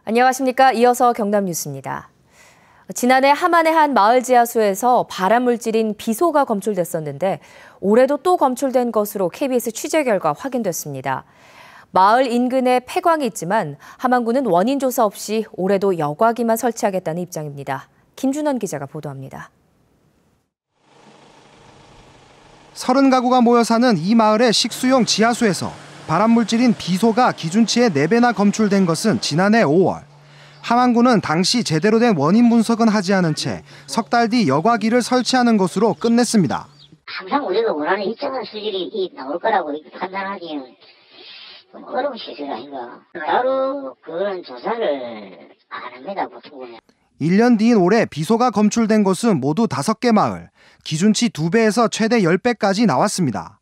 안녕하십니까. 이어서 경남 뉴스입니다. 지난해 함안의 한 마을 지하수에서 발암물질인 비소가 검출됐었는데 올해도 또 검출된 것으로 KBS 취재 결과 확인됐습니다. 마을 인근에 폐광이 있지만 함안군은 원인 조사 없이 올해도 여과기만 설치하겠다는 입장입니다. 김준원 기자가 보도합니다. 30가구가 모여 사는 이 마을의 식수용 지하수에서 발암물질인 비소가 기준치의 4배나 검출된 것은 지난해 5월. 함안군은 당시 제대로 된 원인 분석은 하지 않은 채 석 달 뒤 여과기를 설치하는 것으로 끝냈습니다. 항상 우리가 원하는 일정한 수질이 나올 거라고 판단하기는 좀 어려운 시설 아닌가. 따로 그런 조사를 안 합니다, 보통은. 1년 뒤인 올해 비소가 검출된 곳은 모두 5개 마을, 기준치 2배에서 최대 10배까지 나왔습니다.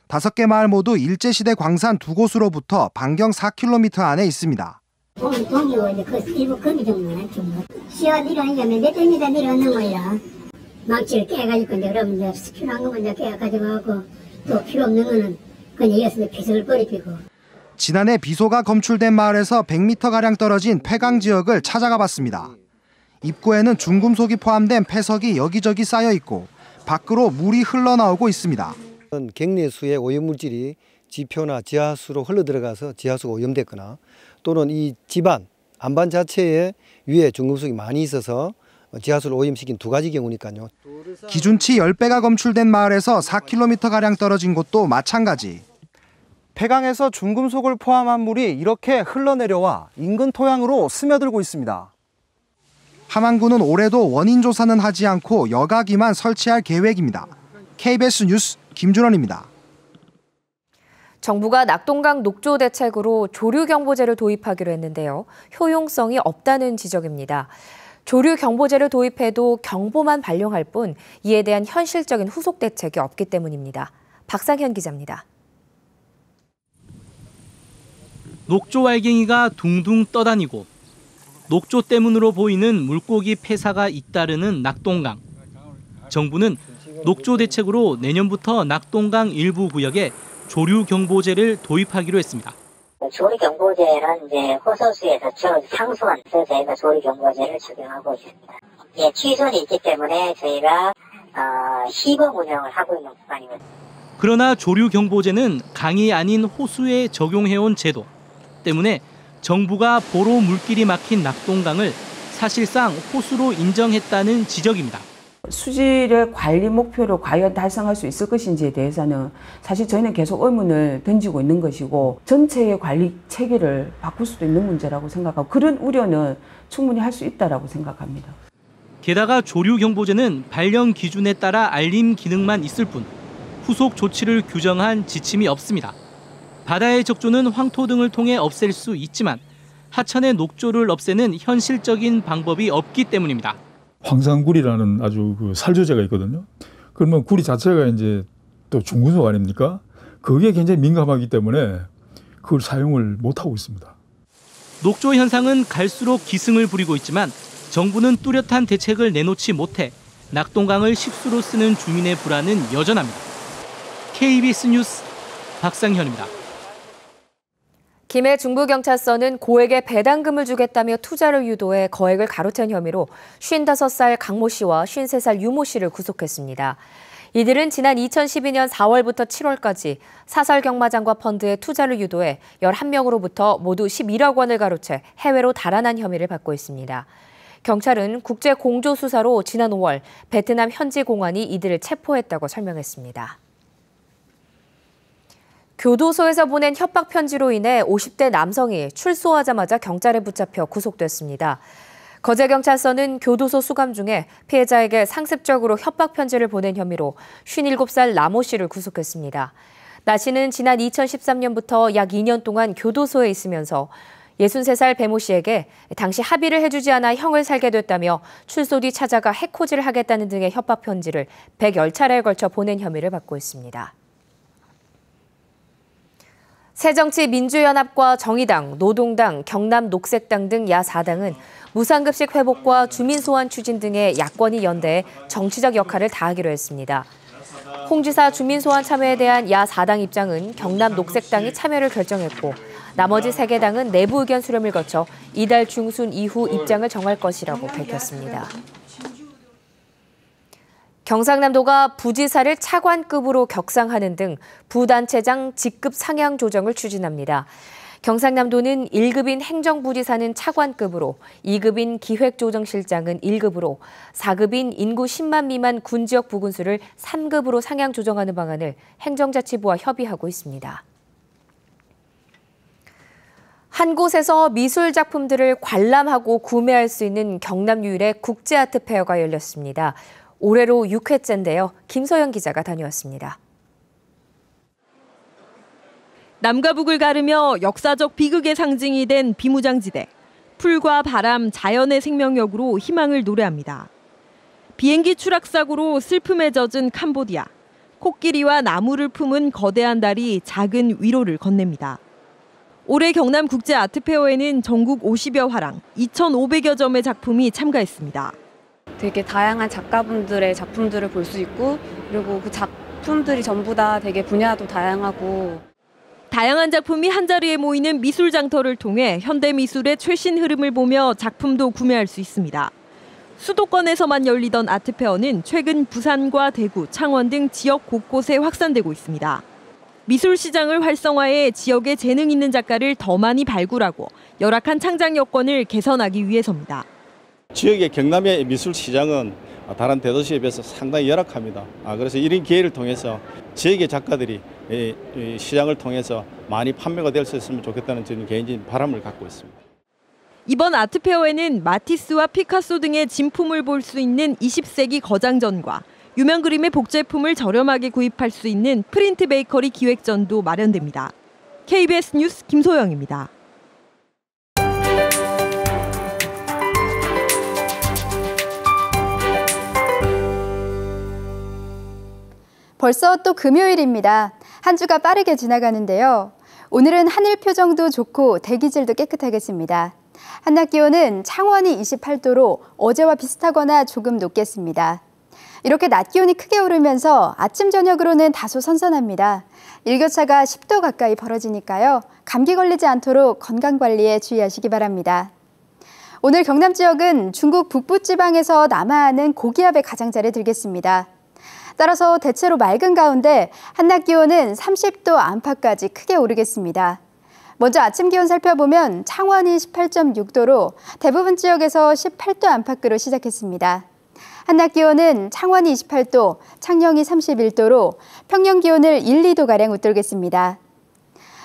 5개 마을 모두 일제시대 광산 2곳으로부터 반경 4km 안에 있습니다. 동이고 이제 그 일부 거미 정도는 좀 씨앗 내려오니까 몇 대미터 내려오는 거야. 망치를 깨가지고 이제 그러면 이제 필요한 거면 이제 깨 가져가고 또 필요 없는 거는 그냥 이어서 비석을 버리고. 지난해 비소가 검출된 마을에서 100m가량 떨어진 폐강 지역을 찾아가 봤습니다. 입구에는 중금속이 포함된 폐석이 여기저기 쌓여 있고 밖으로 물이 흘러나오고 있습니다. 갱내수의 오염물질이 지표나 지하수로 흘러들어가서 지하수가 오염됐거나 또는 이 집안, 안반 자체에 위에 중금속이 많이 있어서 지하수를 오염시킨 2가지 경우니까요. 기준치 10배가 검출된 마을에서 4km가량 떨어진 곳도 마찬가지. 폐강에서 중금속을 포함한 물이 이렇게 흘러내려와 인근 토양으로 스며들고 있습니다. 함안군은 올해도 원인 조사는 하지 않고 여과기만 설치할 계획입니다. KBS 뉴스 김준원입니다. 정부가 낙동강 녹조 대책으로 조류경보제를 도입하기로 했는데요. 효용성이 없다는 지적입니다. 조류경보제를 도입해도 경보만 발령할 뿐 이에 대한 현실적인 후속 대책이 없기 때문입니다. 박상현 기자입니다. 녹조 알갱이가 둥둥 떠다니고 녹조 때문으로 보이는 물고기 폐사가 잇따르는 낙동강. 정부는 녹조 대책으로 내년부터 낙동강 일부 구역에 조류경보제를 도입하기로 했습니다. 조류경보제는 이제 호소수에서 상수원에서 저희가 조류경보제를 적용하고 있습니다. 예, 취소는 있기 때문에 저희가 시범 운영을 하고 있는 구간이거든요. 그러나 조류경보제는 강이 아닌 호수에 적용해온 제도 때문에 정부가 보로 물길이 막힌 낙동강을 사실상 호수로 인정했다는 지적입니다. 수질의 관리 목표를 과연 달성할 수 있을 것인지에 대해서는 사실 저희는 계속 의문을 던지고 있는 것이고 전체의 관리 체계를 바꿀 수도 있는 문제라고 생각하고 그런 우려는 충분히 할 수 있다고 생각합니다. 게다가 조류경보제는 발령 기준에 따라 알림 기능만 있을 뿐 후속 조치를 규정한 지침이 없습니다. 바다의 적조는 황토 등을 통해 없앨 수 있지만 하천의 녹조를 없애는 현실적인 방법이 없기 때문입니다. 황산구리라는 아주 살조제가 있거든요. 그러면 구리 자체가 이제 또 중금속 아닙니까? 거기에 굉장히 민감하기 때문에 그걸 사용을 못하고 있습니다. 녹조 현상은 갈수록 기승을 부리고 있지만 정부는 뚜렷한 대책을 내놓지 못해 낙동강을 식수로 쓰는 주민의 불안은 여전합니다. KBS 뉴스 박상현입니다. 김해 중부경찰서는 고액의 배당금을 주겠다며 투자를 유도해 거액을 가로챈 혐의로 55살 강모 씨와 53살 유모 씨를 구속했습니다. 이들은 지난 2012년 4월부터 7월까지 사설경마장과 펀드에 투자를 유도해 11명으로부터 모두 11억 원을 가로채 해외로 달아난 혐의를 받고 있습니다. 경찰은 국제공조수사로 지난 5월 베트남 현지 공안이 이들을 체포했다고 설명했습니다. 교도소에서 보낸 협박 편지로 인해 50대 남성이 출소하자마자 경찰에 붙잡혀 구속됐습니다. 거제경찰서는 교도소 수감 중에 피해자에게 상습적으로 협박 편지를 보낸 혐의로 57살 남모 씨를 구속했습니다. 나 씨는 지난 2013년부터 약 2년 동안 교도소에 있으면서 63살 배모 씨에게 당시 합의를 해주지 않아 형을 살게 됐다며 출소 뒤 찾아가 해코지를 하겠다는 등의 협박 편지를 110차례에 걸쳐 보낸 혐의를 받고 있습니다. 새정치민주연합과 정의당, 노동당, 경남녹색당 등 야4당은 무상급식 회복과 주민소환 추진 등의 야권이 연대해 정치적 역할을 다하기로 했습니다. 홍 지사 주민소환 참여에 대한 야4당 입장은 경남녹색당이 참여를 결정했고 나머지 3개 당은 내부 의견 수렴을 거쳐 이달 중순 이후 입장을 정할 것이라고 밝혔습니다. 경상남도가 부지사를 차관급으로 격상하는 등 부단체장 직급 상향 조정을 추진합니다. 경상남도는 1급인 행정부지사는 차관급으로, 2급인 기획조정실장은 1급으로, 4급인 인구 10만 미만 군지역 부군수를 3급으로 상향 조정하는 방안을 행정자치부와 협의하고 있습니다. 한 곳에서 미술 작품들을 관람하고 구매할 수 있는 경남 유일의 국제아트페어가 열렸습니다. 올해로 6회째인데요. 김소영 기자가 다녀왔습니다. 남과 북을 가르며 역사적 비극의 상징이 된 비무장지대. 풀과 바람, 자연의 생명력으로 희망을 노래합니다. 비행기 추락사고로 슬픔에 젖은 캄보디아. 코끼리와 나무를 품은 거대한 달이 작은 위로를 건넵니다. 올해 경남 국제아트페어에는 전국 50여 화랑, 2,500여 점의 작품이 참가했습니다. 되게 다양한 작가분들의 작품들을 볼 수 있고, 그리고 그 작품들이 전부 다 되게 분야도 다양하고, 다양한 작품이 한자리에 모이는 미술 장터를 통해 현대 미술의 최신 흐름을 보며 작품도 구매할 수 있습니다. 수도권에서만 열리던 아트페어는 최근 부산과 대구, 창원 등 지역 곳곳에 확산되고 있습니다. 미술 시장을 활성화해 지역에 재능 있는 작가를 더 많이 발굴하고 열악한 창작 여건을 개선하기 위해서입니다. 지역의 경남의 미술 시장은 다른 대도시에 비해서 상당히 열악합니다. 그래서 이런 기회를 통해서 지역의 작가들이 시장을 통해서 많이 판매가 될 수 있으면 좋겠다는 저는 개인적인 바람을 갖고 있습니다. 이번 아트페어에는 마티스와 피카소 등의 진품을 볼 수 있는 20세기 거장전과 유명 그림의 복제품을 저렴하게 구입할 수 있는 프린트 베이커리 기획전도 마련됩니다. KBS 뉴스 김소영입니다. 벌써 또 금요일입니다. 한 주가 빠르게 지나가는데요. 오늘은 하늘 표정도 좋고 대기질도 깨끗하겠습니다. 한낮 기온은 창원이 28도로 어제와 비슷하거나 조금 높겠습니다. 이렇게 낮 기온이 크게 오르면서 아침 저녁으로는 다소 선선합니다. 일교차가 10도 가까이 벌어지니까요. 감기 걸리지 않도록 건강관리에 주의하시기 바랍니다. 오늘 경남 지역은 중국 북부지방에서 남하하는 고기압의 가장자리에 들겠습니다. 따라서 대체로 맑은 가운데 한낮 기온은 30도 안팎까지 크게 오르겠습니다. 먼저 아침 기온 살펴보면 창원이 18.6도로 대부분 지역에서 18도 안팎으로 시작했습니다. 한낮 기온은 창원이 28도, 창녕이 31도로 평년 기온을 1, 2도가량 웃돌겠습니다.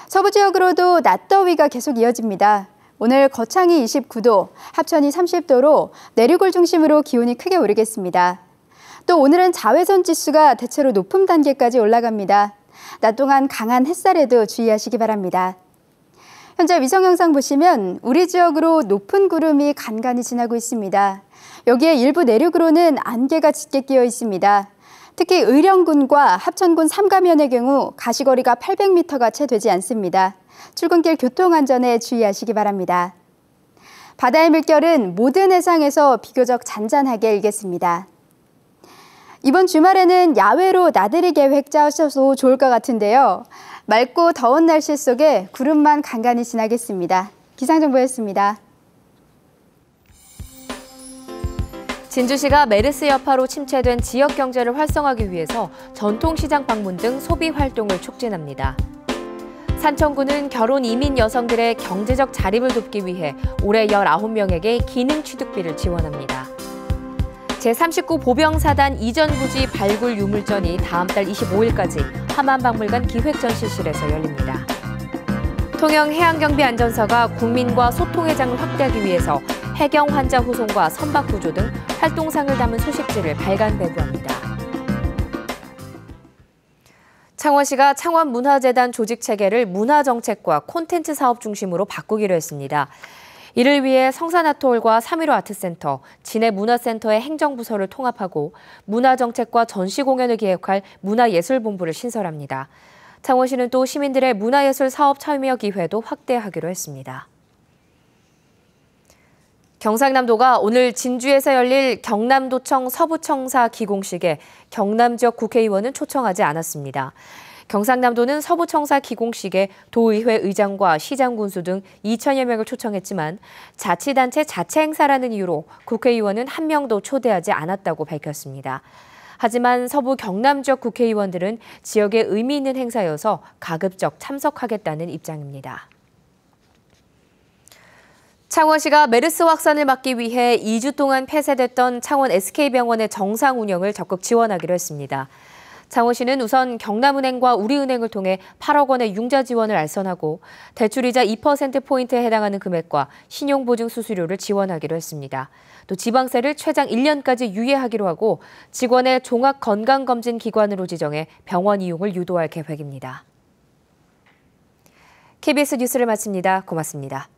서부 지역으로도 낮더위가 계속 이어집니다. 오늘 거창이 29도, 합천이 30도로 내륙을 중심으로 기온이 크게 오르겠습니다. 또 오늘은 자외선 지수가 대체로 높음 단계까지 올라갑니다. 낮 동안 강한 햇살에도 주의하시기 바랍니다. 현재 위성 영상 보시면 우리 지역으로 높은 구름이 간간히 지나고 있습니다. 여기에 일부 내륙으로는 안개가 짙게 끼어 있습니다. 특히 의령군과 합천군 삼가면의 경우 가시거리가 800m가 채 되지 않습니다. 출근길 교통안전에 주의하시기 바랍니다. 바다의 물결은 모든 해상에서 비교적 잔잔하게 일겠습니다. 이번 주말에는 야외로 나들이 계획 짜셔도 좋을 것 같은데요. 맑고 더운 날씨 속에 구름만 간간히 지나겠습니다. 기상정보였습니다. 진주시가 메르스 여파로 침체된 지역 경제를 활성화하기 위해서 전통시장 방문 등 소비 활동을 촉진합니다. 산청구는 결혼 이민 여성들의 경제적 자립을 돕기 위해 올해 19명에게 기능취득비를 지원합니다. 제39 보병사단 이전 부지 발굴 유물전이 다음 달 25일까지 함안박물관 기획전시실에서 열립니다. 통영해양경비안전사가 국민과 소통의 장을 확대하기 위해서 해경 환자 후송과 선박 구조 등 활동상을 담은 소식지를 발간 배부합니다. 창원시가 창원문화재단 조직체계를 문화정책과 콘텐츠 사업 중심으로 바꾸기로 했습니다. 이를 위해 성산아트홀과 3.15 아트센터, 진해문화센터의 행정부서를 통합하고 문화정책과 전시공연을 기획할 문화예술본부를 신설합니다. 창원시는 또 시민들의 문화예술 사업 참여 기회도 확대하기로 했습니다. 경상남도가 오늘 진주에서 열릴 경남도청 서부청사 기공식에 경남 지역 국회의원은 초청하지 않았습니다. 경상남도는 서부청사 기공식에 도의회 의장과 시장 군수 등 2천여 명을 초청했지만 자치단체 자체 행사라는 이유로 국회의원은 한 명도 초대하지 않았다고 밝혔습니다. 하지만 서부 경남 지역 국회의원들은 지역에 의미 있는 행사여서 가급적 참석하겠다는 입장입니다. 창원시가 메르스 확산을 막기 위해 2주 동안 폐쇄됐던 창원 SK병원의 정상 운영을 적극 지원하기로 했습니다. 창원시는 우선 경남은행과 우리은행을 통해 8억 원의 융자 지원을 알선하고 대출이자 2%포인트에 해당하는 금액과 신용보증 수수료를 지원하기로 했습니다. 또 지방세를 최장 1년까지 유예하기로 하고 직원의 종합건강검진기관으로 지정해 병원 이용을 유도할 계획입니다. KBS 뉴스를 마칩니다. 고맙습니다.